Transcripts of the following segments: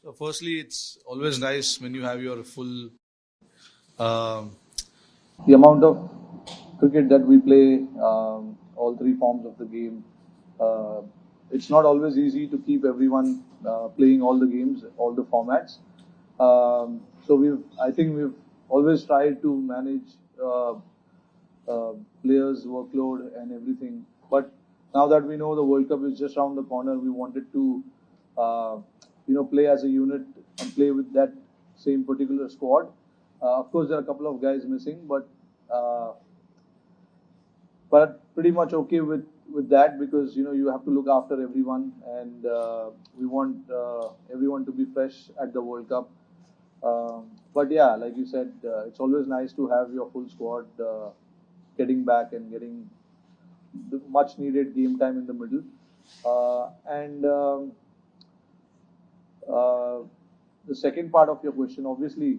So firstly, it's always nice when you have your full. The amount of cricket that we play, all three forms of the game, it's not always easy to keep everyone playing all the games, all the formats. So I think we've always tried to manage players' workload and everything. But now that we know the World Cup is just around the corner, we wanted to, play as a unit and play with that same particular squad. Of course, there are a couple of guys missing, uh, but pretty much okay with that because you have to look after everyone, and we want everyone to be fresh at the World Cup. But yeah, like you said, it's always nice to have your full squad getting back and getting the much needed game time in the middle. And uh, the second part of your question, obviously,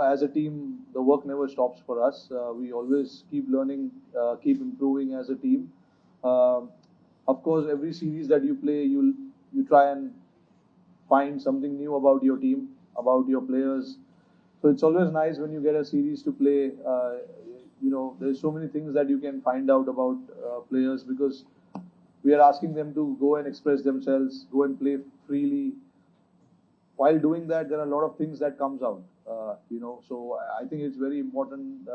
as a team, the work never stops for us. We always keep learning, keep improving as a team. Um of course, every series that you play, you try and find something new about your team, about your players. So it's always nice when you get a series to play. There's so many things that you can find out about players because we are asking them to go and express themselves, go and play freely. While doing that, there are a lot of things that comes out. So I think it's very important.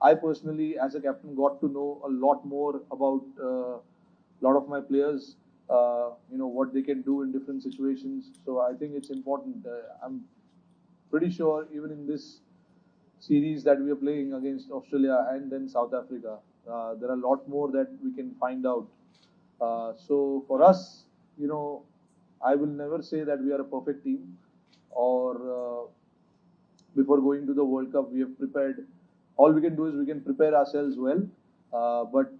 I personally, as a captain, got to know a lot more about a lot of my players. What they can do in different situations. So I think it's important. I'm pretty sure even in this series that we are playing against Australia and then South Africa, there are a lot more that we can find out. So for us, I will never say that we are a perfect team or before going to the World Cup, we have prepared. All we can do is we can prepare ourselves well, but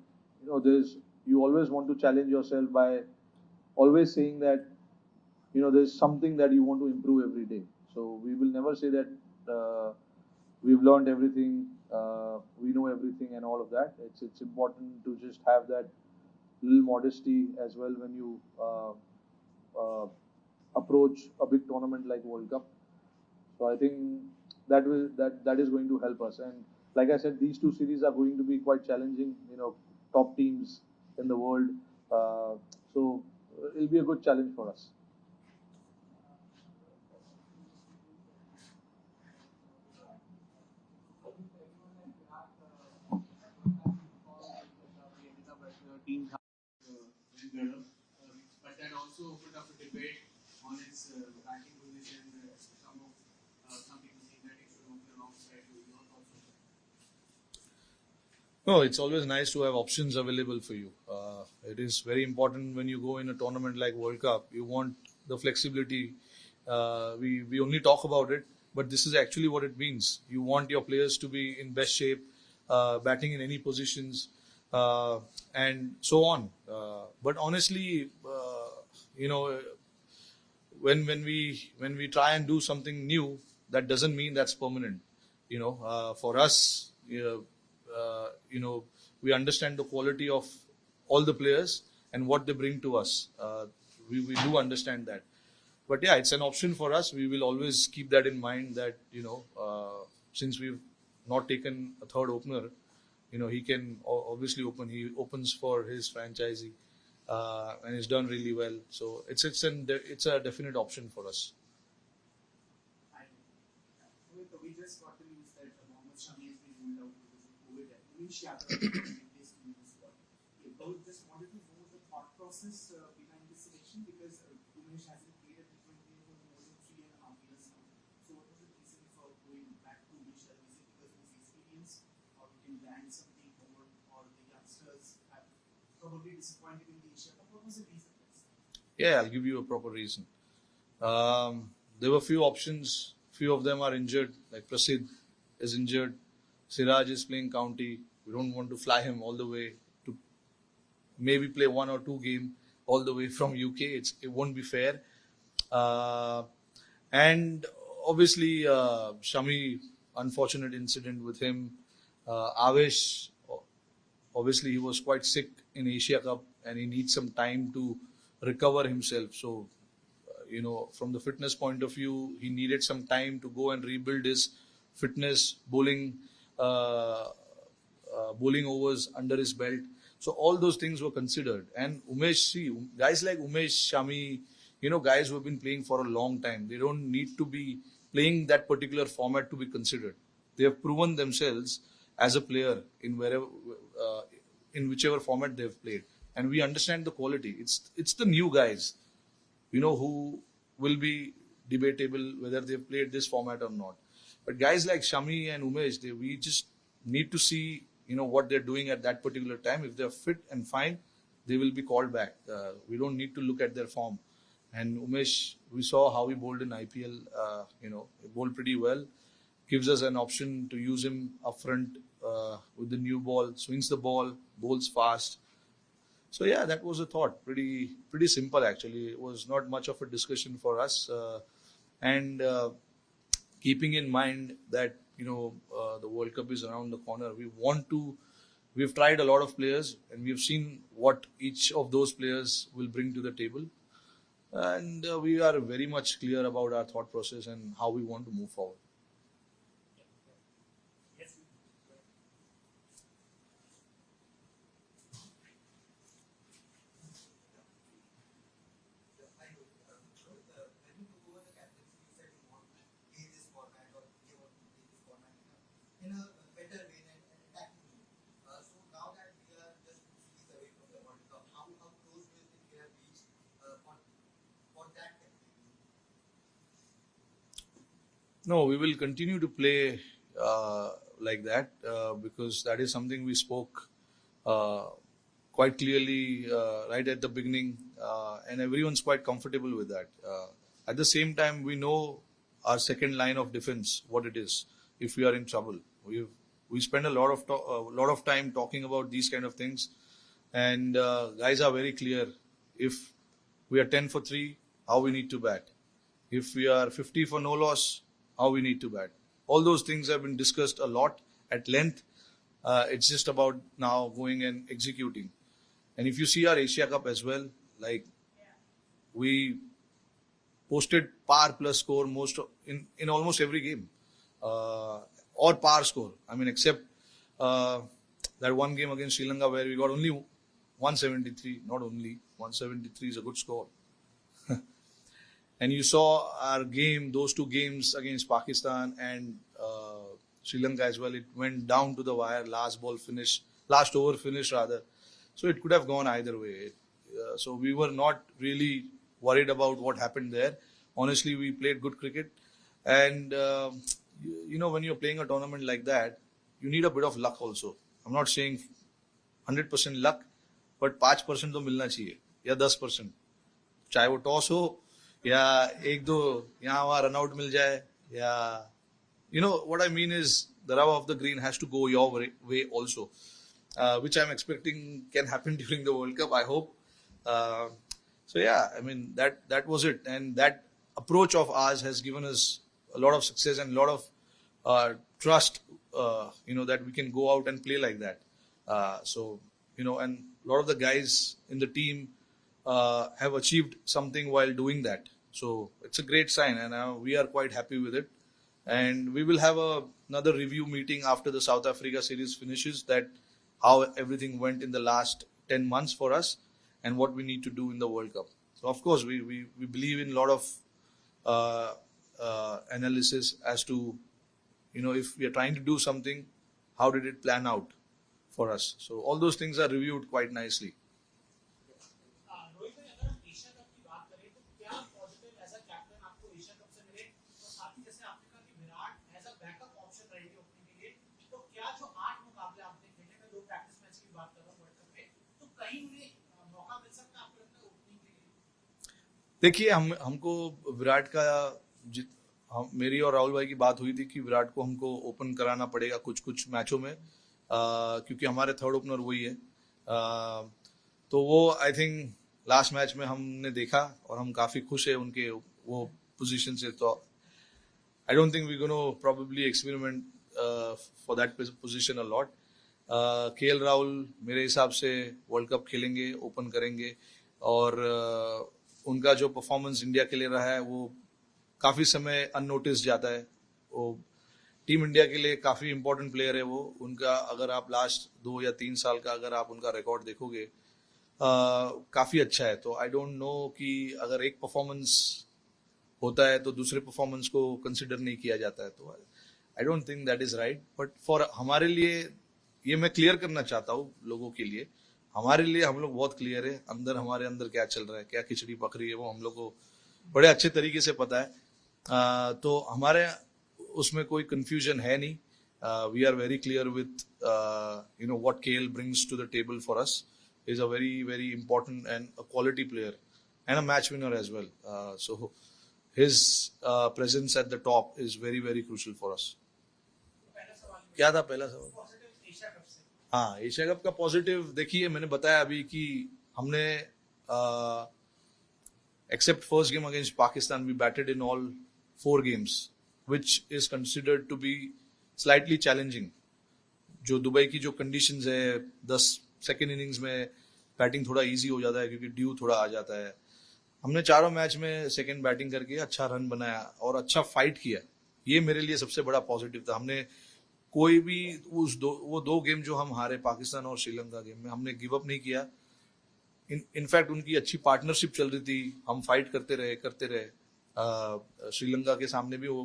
there's you always want to challenge yourself by always saying that there's something that you want to improve every day. So we will never say that we've learned everything, we know everything, and all of that. It's important to just have that little modesty as well when you uh, approach a big tournament like World Cup. So I think that is going to help us. And like I said, these two series are going to be quite challenging. Top teams in the world. Uh, so it'll be a good challenge for us. No, it's always nice to have options available for you. It is very important when you go in a tournament like World Cup. You want the flexibility. We only talk about it, but this is actually what it means. You want your players to be in best shape, batting in any positions, and so on. But honestly, you know, when we try and do something new, that doesn't mean that's permanent. For us, we understand the quality of all the players and what they bring to us. We do understand that, but yeah, it's an option for us. We will always keep that in mind that since we've not taken a third opener, he can obviously open. He opens for his franchisee, and he's done really well. So it's a definite option for us. We just got the news that Mohammad Shami has been ruled out because of COVID and Umesh Yadav has been replaced in this squad. Both just wanted to know the thought process behind this selection because Umesh hasn't played at T20 for more than 3.5 years now. So what was the reason for going back to Umesh Yadav? Is it because of his experience or we can land something more or the youngsters have probably disappointed in the Asia Cup? What was the reason? Yeah, I'll give you a proper reason. There were few options. Few of them are injured. Like Prasidh is injured. Siraj is playing county. We don't want to fly him all the way to maybe play one or two game all the way from UK. It won't be fair. Uh, and obviously, Shami, unfortunate incident with him. Avesh, obviously, he was quite sick in Asia Cup and he needs some time to recover himself. So, from the fitness point of view, he needed some time to go and rebuild his fitness, bowling overs under his belt. So all those things were considered. And guys like Umesh, Shami, guys who have been playing for a long time, they don't need to be playing that particular format to be considered. They have proven themselves as a player in whichever format they've played. And we understand the quality. It's the new guys, who will be debatable whether they've played this format or not. But guys like Shami and Umesh, we just need to see, what they're doing at that particular time. If they're fit and fine, they will be called back. We don't need to look at their form. And Umesh, we saw how he bowled in IPL. He bowled pretty well. Gives us an option to use him up front with the new ball. Swings the ball, bowls fast. So yeah, that was a thought. Pretty simple actually. It was not much of a discussion for us. And keeping in mind that the World Cup is around the corner, we've tried a lot of players and we've seen what each of those players will bring to the table. And we are very much clear about our thought process and how we want to move forward. In a better way than attacking me. So now that we are just 2 series away from the World Cup, how close do you think we have reached for that category? No, we will continue to play like that because that is something we spoke quite clearly right at the beginning, and everyone's quite comfortable with that. At the same time, we know our second line of defense, what it is if we are in trouble. We spend a lot of time talking about these kind of things, and guys are very clear. If we are 10 for 3, how we need to bat. If we are 50 for no loss, how we need to bat. All those things have been discussed a lot at length. It's just about now going and executing. And if you see our Asia Cup as well, we posted par plus score in almost every game. Or par score. I mean, except that one game against Sri Lanka where we got only 173. Not only 173 is a good score. And you saw our game, those 2 games against Pakistan and Sri Lanka as well. It went down to the wire. Last over finish rather. So it could have gone either way. So we were not really worried about what happened there. Honestly, we played good cricket. And when you're playing a tournament like that, you need a bit of luck also. I'm not saying 100% luck, but 5% तो मिलना चाहिए या 10%. चाहे वो toss हो या 1-2 यहाँ वहाँ रन आउट मिल जाए या what I mean is the rub of the green has to go your way also, which I'm expecting can happen during the World Cup, I hope. So yeah, I mean that was it, and that approach of ours has given us a lot of success and a lot of trust, that we can go out and play like that. And a lot of the guys in the team have achieved something while doing that. So it's a great sign, and we are quite happy with it. And we will have another review meeting after the South Africa series finishes, that how everything went in the last 10 months for us and what we need to do in the World Cup. So of course, we believe in a lot of analysis as to, if we are trying to do something, how did it plan out for us? So all those things are reviewed quite nicely. Rohit भाई, अगर हम Asia cup की बात करें तो क्या positive as a captain आपको Asia cup से मिले, और साथ ही जैसे आपने कहा कि Virat as a backup option रहेंगे ओपनिंग के लिए, तो क्या जो 8 मुकाबले आपने खेले, मैं 2 प्रैक्टिस मैच की बात कर रहा हूं वर्ल्ड कप में, तो कहीं उन्हें मौका मिल सकता है आपको लगता है ओपनिंग के लिए? देखिए, हमको विराट का मेरी और राहुल भाई की बात हुई थी कि विराट को हमको ओपन कराना पड़ेगा कुछ मैचों में, क्योंकि हमारे थर्ड ओपनर वही है. तो वो आई थिंक लास्ट मैच में हमने देखा और हम काफी खुश है उनके वो पोजीशन से. तो I don't think we gonna probably experiment for that position a lot. KL Rahul मेरे हिसाब से वर्ल्ड कप खेलेंगे, ओपन करेंगे, और उनका जो परफॉर्मेंस इंडिया के लिए रहा है वो काफ़ी समय अननोटिस जाता है। वो टीम इंडिया के लिए काफ़ी इंपॉर्टेंट प्लेयर है वो। उनका अगर आप लास्ट 2 या 3 साल का अगर आप उनका रिकॉर्ड देखोगे काफ़ी अच्छा है। तो आई डोंट नो कि अगर एक परफॉर्मेंस होता है तो दूसरे परफॉर्मेंस को कंसिडर नहीं किया जाता है। तो I don't think that is right. But for हमारे लिए ये मैं क्लियर करना चाहता हूँ लोगों के लिए, हमारे लिए हम लोग बहुत क्लियर है हमारे अंदर क्या चल रहा है, क्या खिचड़ी पक रही है वो हम लोग को बड़े अच्छे तरीके से पता है। तो हमारे उसमें कोई कंफ्यूजन है नहीं। We are very clear with what KL brings to the table for us is a very very important and a quality player and a match winner as well. So his presence at the top is very very crucial for us. क्या था पहला सवाल? हाँ, Asia cup का positive देखिए, मैंने बताया अभी कि हमने except first game against Pakistan we batted in all 4 games which is considered to be slightly challenging. जो दुबई की जो कंडीशंस है 10 सेकेंड इनिंग्स में बैटिंग थोड़ा इजी हो जाता है क्योंकि ड्यू थोड़ा आ जाता है। हमने चारों मैच में सेकंड बैटिंग करके अच्छा रन बनाया और अच्छा फाइट किया। ये मेरे लिए सबसे बड़ा पॉजिटिव था। हमने कोई भी वो 2 गेम जो हम हारे पाकिस्तान और श्रीलंका गेम में, हमने गिव अप नहीं किया। इनफैक्ट उनकी अच्छी पार्टनरशिप चल रही थी, हम फाइट करते रहे। श्रीलंका के सामने भी वो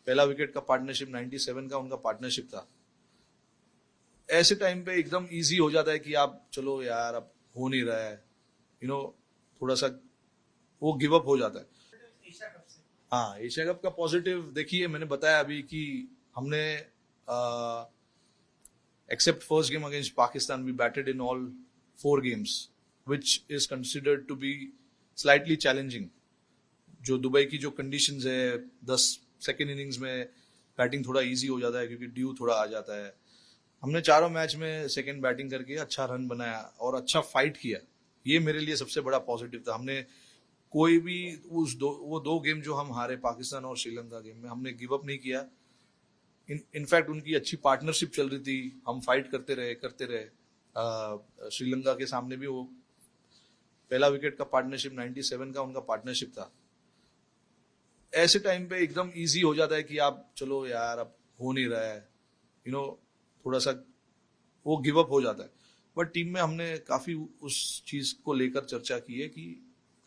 पहला विकेट का पार्टनरशिप 97 का उनका पार्टनरशिप था। ऐसे टाइम पे एकदम इजी हो जाता है कि आप चलो यार अब हो नहीं रहा है, थोड़ा सा वो गिव अप हो जाता है। हाँ, एशिया कप का पॉजिटिव देखिए, मैंने बताया अभी कि हमने except first game against Pakistan we batted in all 4 games which is considered to be slightly challenging. जो दुबई की जो कंडीशंस है 10 सेकेंड इनिंग्स में बैटिंग थोड़ा इजी हो जाता है क्योंकि ड्यू थोड़ा आ जाता है। हमने चारों मैच में सेकंड बैटिंग करके अच्छा रन बनाया और अच्छा फाइट किया। ये मेरे लिए सबसे बड़ा पॉजिटिव था। हमने कोई भी वो 2 गेम जो हम हारे पाकिस्तान और श्रीलंका गेम में, हमने गिव अप नहीं किया। इनफैक्ट उनकी अच्छी पार्टनरशिप चल रही थी, हम फाइट करते रहे। श्रीलंका के सामने भी वो पहला विकेट का पार्टनरशिप 97 का उनका पार्टनरशिप था। ऐसे टाइम पे एकदम इजी हो जाता है कि आप चलो यार अब हो नहीं रहा है, थोड़ा सा वो गिव अप हो जाता है। बट टीम में हमने काफी उस चीज को लेकर चर्चा की है कि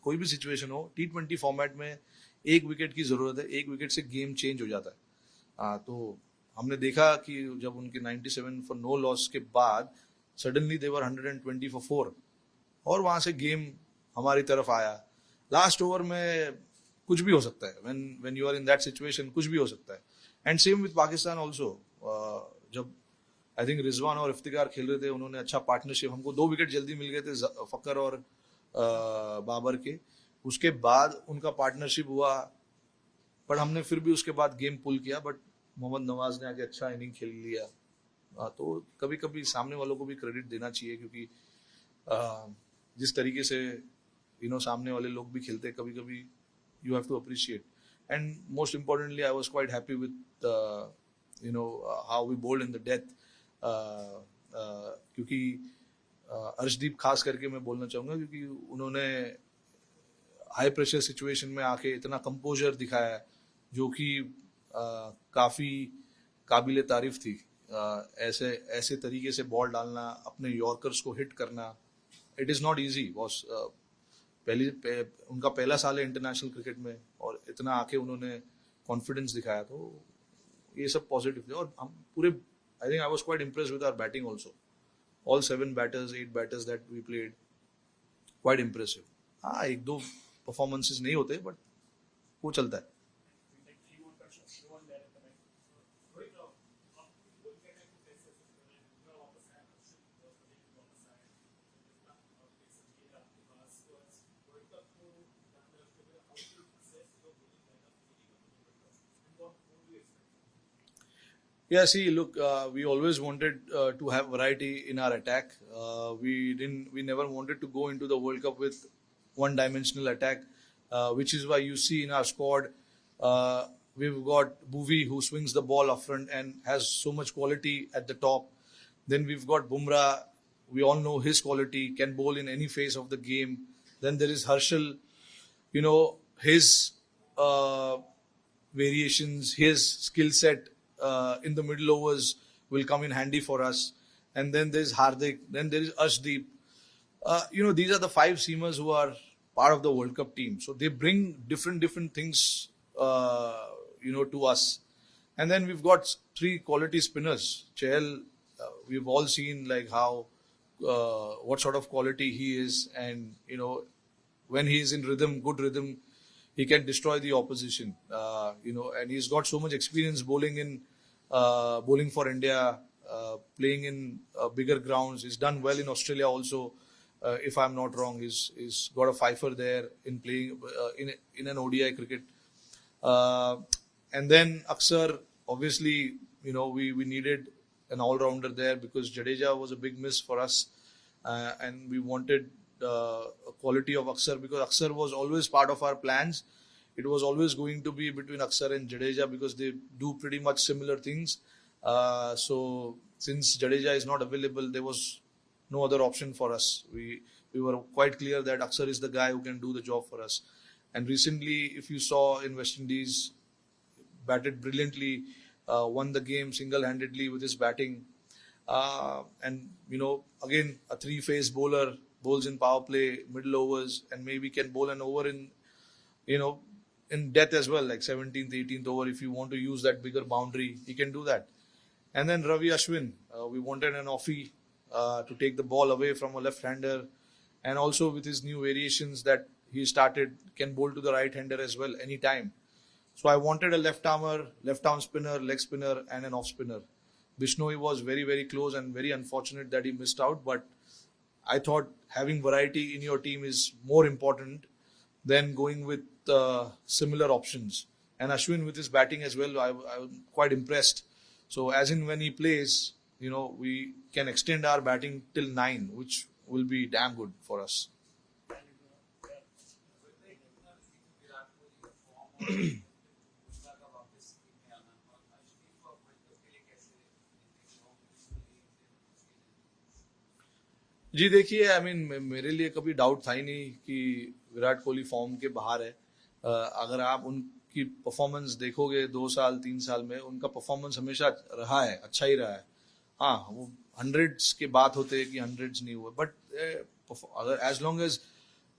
कोई भी सिचुएशन हो, T20 फॉर्मेट में 1 विकेट की जरूरत है, 1 विकेट से गेम चेंज हो जाता है। तो हमने देखा कि जब उनके 97 फॉर नो लॉस के बाद सडनली देवर 120 फॉर 4 और वहां से गेम हमारी तरफ आया। लास्ट ओवर में कुछ भी हो सकता है, when you are in that situation कुछ भी हो सकता है। And same with Pakistan also, जब आई थिंक रिजवान और इफ्तिकार खेल रहे थे, उन्होंने अच्छा पार्टनरशिप, हमको 2 विकेट जल्दी मिल गए थे फकर और बाबर के। उसके बाद उनका पार्टनरशिप हुआ, पर हमने फिर भी उसके बाद गेम पुल किया। बट मोहम्मद नवाज ने आके अच्छा इनिंग खेल लिया। तो कभी कभी सामने वालों को भी क्रेडिट देना चाहिए क्योंकि जिस तरीके से सामने वाले लोग भी खेलते हैं, कभी कभी you have to appreciate. And most importantly, I was quite happy with how we bowled in the death. क्योंकि अर्शदीप खास करके मैं बोलना चाहूंगा क्योंकि उन्होंने हाई प्रेशर सिचुएशन में आके इतना कंपोजर दिखाया जो कि काफी काबिले तारीफ थी। ऐसे तरीके से बॉल डालना, अपने यॉर्कर्स को हिट करना, it is not easy boss. उनका पहला साल है इंटरनेशनल क्रिकेट में और इतना आके उन्होंने कॉन्फिडेंस दिखाया, तो ये सब पॉजिटिव थे। और हम पूरे I think I was quite impressed with our batting also. All 7 batters 8 batters that we played, quite impressive. हाँ, 1-2 परफॉर्मेंसेस नहीं होते बट वो चलता है। Yeah, see, look, we always wanted to have variety in our attack. We never wanted to go into the World Cup with one-dimensional attack, which is why you see in our squad, we've got Bhuvi who swings the ball up front and has so much quality at the top. Then we've got Bumrah. We all know his quality, can bowl in any phase of the game. Then there is Harshal. His uh, variations, his skill set in the middle overs will come in handy for us. And then there's Hardik. Then there is Arshdeep. These are the five seamers who are part of the World Cup team. So they bring different things, to us. And then we've got three quality spinners. Chahal, we've all seen like how, what sort of quality he is, and when he is in rhythm, good rhythm, he can destroy the opposition. And he's got so much experience bowling for India, playing in bigger grounds. He's done well in Australia also. If I'm not wrong, he's got a fifer there in playing in an ODI cricket. Uh, and then Aksar, obviously, we needed an all-rounder there because Jadeja was a big miss for us, and we wanted a quality of Aksar because Aksar was always part of our plans. It was always going to be between Aksar and Jadeja because they do pretty much similar things. So since Jadeja is not available, there was no other option for us. We were quite clear that Aksar is the guy who can do the job for us. And recently, if you saw in West Indies, batted brilliantly, won the game single-handedly with his batting. And again, a three-phase bowler, bowls in power play, middle overs, and maybe can bowl an over you know, in death as well, like 17th, 18th over. If you want to use that bigger boundary, he can do that. And then Ravi Ashwin, we wanted an offie to take the ball away from a left-hander, and also with his new variations that he started, can bowl to the right-hander as well anytime. So I wanted a left-armer, left-arm spinner, leg spinner, and an off-spinner. Bishnoi was very, very close and very unfortunate that he missed out, but I thought having variety in your team is more important than going with similar options. And Ashwin with his batting as well, I'm quite impressed. So as in when he plays, we can extend our batting till 9, which will be damn good for us. जी देखिए, I mean मेरे लिए कभी doubt था ही नहीं कि Virat Kohli form के बाहर है. अगर आप उनकी परफॉर्मेंस देखोगे 2 साल 3 साल में, उनका परफॉर्मेंस हमेशा रहा है, अच्छा ही रहा है. हाँ, वो हंड्रेड्स के बात होते हैं कि हंड्रेड्स नहीं हुए, बट अगर as long as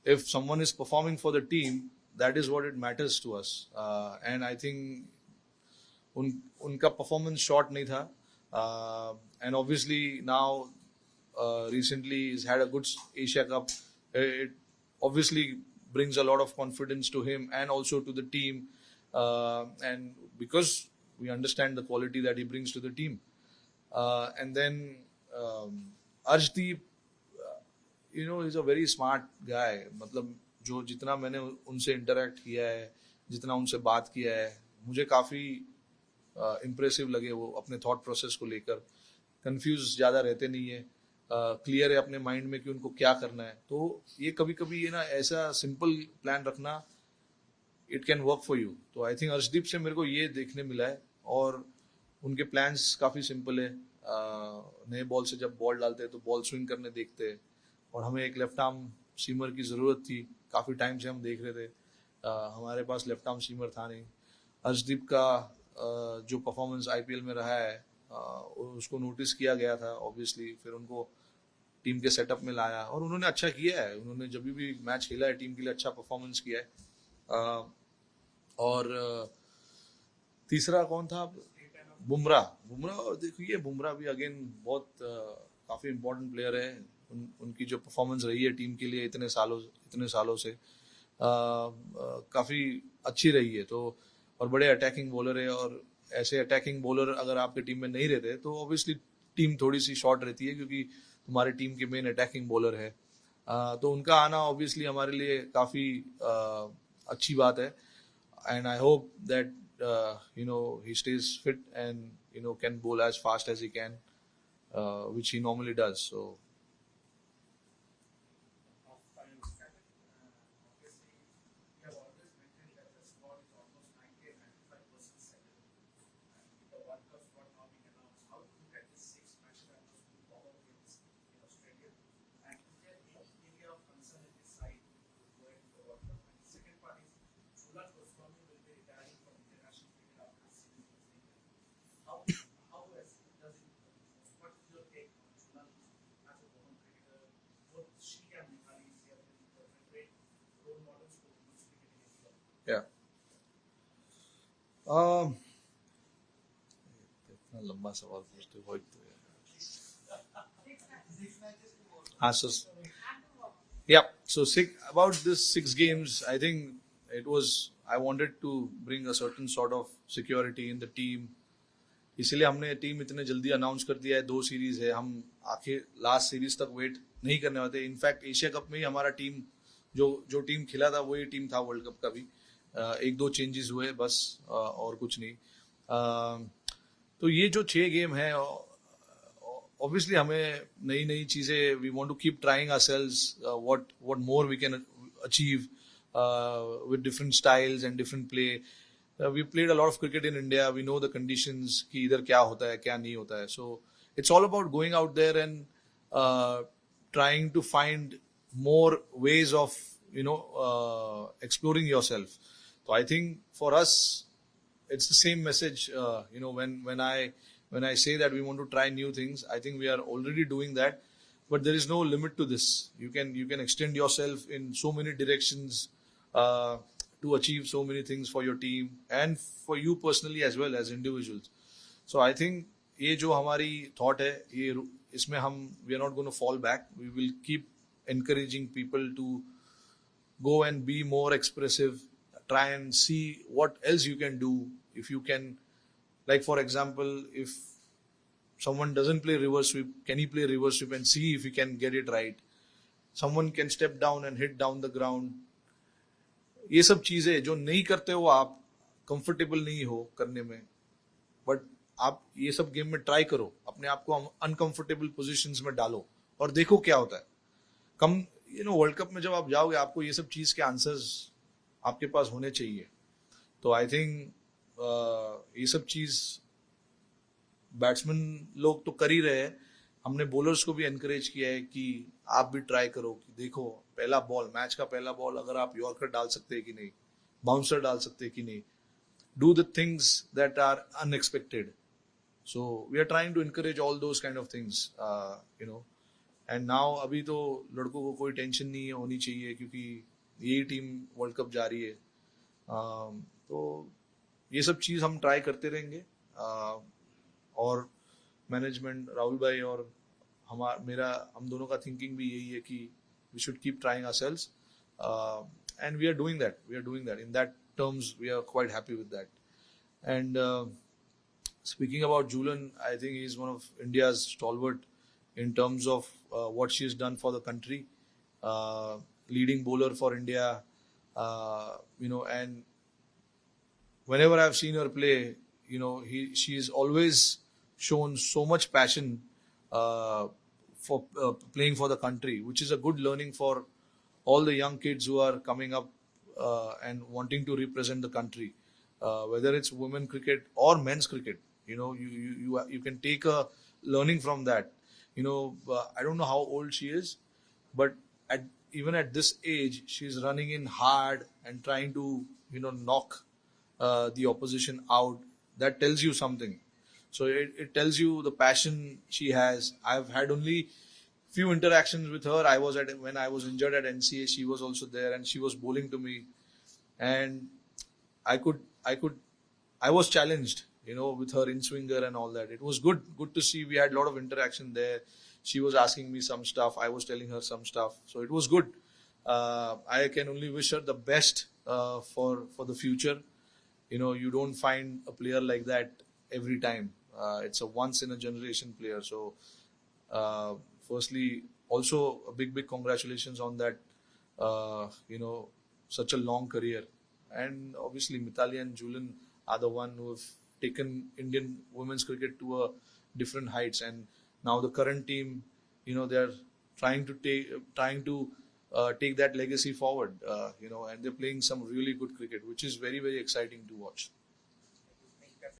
if someone is performing for the team, that is what it matters to us. And I think उनका परफॉर्मेंस शॉर्ट नहीं था. And obviously now recently he's had a good Asia Cup. It obviously brings a lot of confidence to him and also to the team. And because we understand the quality that he brings to the team. And then Arshdeep, he's a very smart guy. मतलब जो जितना मैंने उनसे interact किया है, जितना उनसे बात किया है, मुझे काफ़ी इम्प्रेसिव लगे वो अपने थॉट प्रोसेस को लेकर. कंफ्यूज ज़्यादा रहते नहीं है, क्लियर है अपने माइंड में कि उनको क्या करना है. तो ये कभी कभी ना ऐसा सिंपल प्लान रखना, it can work for you. तो आई थिंक अर्शदीप से मेरे को ये देखने मिला है, और उनके प्लान्स काफ़ी सिंपल है. नए बॉल से जब बॉल डालते हैं तो बॉल स्विंग करने देखते हैं, और हमें एक लेफ्ट आर्म सीमर की ज़रूरत थी. काफ़ी टाइम से हम देख रहे थे, हमारे पास लेफ्ट आर्म सीमर था नहीं. अर्शदीप का जो परफॉर्मेंस आईपीएल में रहा है, उसको नोटिस किया गया था ऑब्वियसली. फिर उनको टीम के सेटअप में लाया, और उन्होंने अच्छा किया है. उन्होंने जब भी मैच खेला है टीम के लिए अच्छा परफॉर्मेंस किया है. और तीसरा कौन था? बुमराह. देखिए, बुमराह भी अगेन बहुत काफ़ी इम्पोर्टेंट प्लेयर है. उनकी जो परफॉर्मेंस रही है टीम के लिए इतने सालों से काफ़ी अच्छी रही है. तो और बड़े अटैकिंग बॉलर है, और ऐसे अटैकिंग बॉलर अगर आपके टीम में नहीं रहते तो ऑब्वियसली टीम थोड़ी सी शॉर्ट रहती है, क्योंकि तुम्हारी टीम के मेन अटैकिंग बॉलर है. तो उनका आना ऑब्वियसली हमारे लिए काफ़ी अच्छी बात है. And I hope that he stays fit and can bowl as fast as he can, which he normally does. So Um, इतना लंबा सवाल पूछते हो तो हाँ sir yeah so about this 6 games I think I wanted to bring a certain sort of security in the team इसीलिए हमने team इतने जल्दी अनाउंस कर दिया है 2 सीरीज है हम आखिर लास्ट सीरीज तक वेट नहीं करने वाले इनफैक्ट एशिया कप में ही हमारा टीम जो टीम खिला था वही टीम था वर्ल्ड कप का भी 1-2 चेंजेस हुए बस और कुछ नहीं तो ये जो 6 गेम है obviously हमें नई नई चीजें we want to keep trying ourselves what more we can achieve with different styles and different play we played a lot of cricket in India we know the conditions कि इधर क्या होता है क्या नहीं होता है so it's all about going out there and trying to find more ways of exploring yourself so I think for us it's the same message when I say that we want to try new things I think we are already doing that but there is no limit to this you can extend yourself in so many directions to achieve so many things for your team and for you personally as well as individuals so I think ये जो हमारी thought है ये इसमें हम we are not going to fall back we will keep encouraging people to go and be more expressive try and see what else you can do if you can like for example if someone doesn't play reverse sweep can he play reverse sweep and see if he can get it right someone can step down and hit down the ground ये सब चीजें जो नहीं करते हो आप comfortable नहीं हो करने में बट आप ये सब गेम में ट्राई करो अपने आप को अनकंफर्टेबल पोजीशंस में डालो और देखो क्या होता है कम वर्ल्ड कप में जब आप जाओगे आपको ये सब चीज के आंसर्स आपके पास होने चाहिए तो आई थिंक ये सब चीज बैट्समैन लोग तो कर ही रहे हैं हमने बॉलर्स को भी एनकरेज किया है कि आप भी ट्राई करो कि देखो पहला बॉल मैच का पहला बॉल अगर आप यॉर्कर डाल सकते हैं कि नहीं बाउंसर डाल सकते हैं कि नहीं do the things that are unexpected so we are trying to encourage all those kind of things and now अभी तो लड़कों को कोई टेंशन नहीं होनी चाहिए क्योंकि यही टीम वर्ल्ड कप जा रही है तो ये सब चीज हम ट्राई करते रहेंगे और मैनेजमेंट राहुल भाई और हम दोनों का थिंकिंग भी यही है कि we should keep trying ourselves and we are doing that in that terms we are quite happy with that and speaking about Julian I think he is one of India's stalwart in terms of what she has done for the country leading bowler for India and whenever I've seen her play she has always shown so much passion for playing for the country, which is a good learning for all the young kids who are coming up and wanting to represent the country, whether it's women cricket or men's cricket. You can take a learning from that. I don't know how old she is, but even at this age, she's running in hard and trying to knock the opposition out. That tells you something. So it tells you the passion she has. I've had only few interactions with her. When I was injured at NCA, she was also there and she was bowling to me. And I was challenged, with her in swinger and all that. It was good to see. We had a lot of interaction there. She was asking me some stuff. I was telling her some stuff. So it was good. I can only wish her the best for the future. You don't find a player like that every time. It's a once in a generation player. So, firstly, also a big congratulations on that. Such a long career, and obviously Mithali and Julian are the one who have taken Indian women's cricket to a different heights, and now the current team, they are trying to take that legacy forward. And they're playing some really good cricket, which is very exciting to watch.